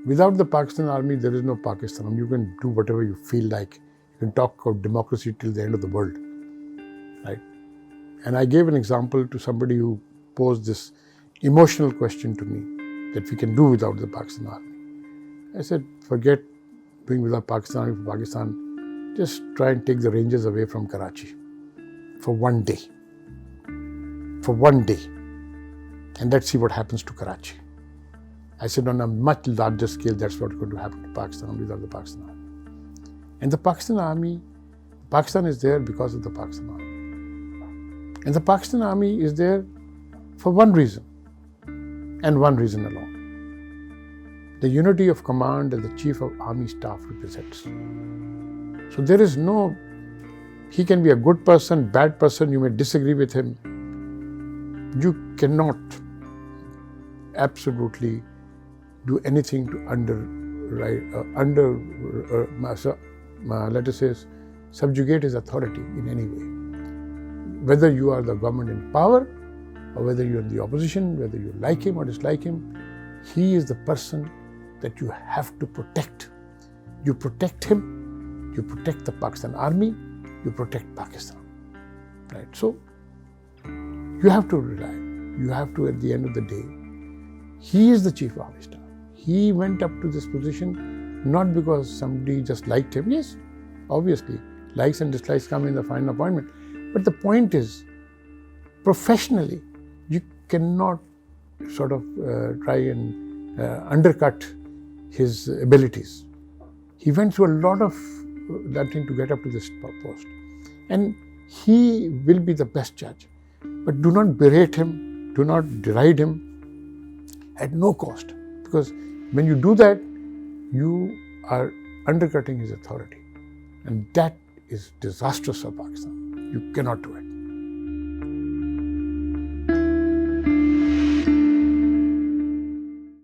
without the Pakistan army, there is no Pakistan. You can do whatever you feel like. You can talk about democracy till the end of the world, right? And I gave an example to somebody who posed this emotional question to me that we can do without the Pakistan army. I said, forget doing without Pakistan army for Pakistan. Just try and take the Rangers away from Karachi for one day. For one day. And let's see what happens to Karachi. I said, on a much larger scale, that's what's going to happen to Pakistan without the Pakistan army. And the Pakistan army, Pakistan is there because of the Pakistan army. And the Pakistan army is there for one reason, and one reason alone. The unity of command that the Chief of Army Staff represents. So there is no, he can be a good person, bad person, you may disagree with him. You cannot absolutely do anything to let us say, subjugate his authority in any way. Whether you are the government in power, or whether you are in the opposition, whether you like him or dislike him, he is the person that you have to protect. You protect him, you protect the Pakistan army, you protect Pakistan. Right? So, you have to rely, you have to, at the end of the day, he is the Chief of Army Staff. He went up to this position not because somebody just liked him. Yes, obviously, likes and dislikes come in the final appointment. But the point is, professionally, you cannot sort of try and undercut his abilities. He went through a lot of that thing to get up to this post. And he will be the best judge. But do not berate him, do not deride him at no cost. Because when you do that, you are undercutting his authority. And that is disastrous for Pakistan. You cannot do it.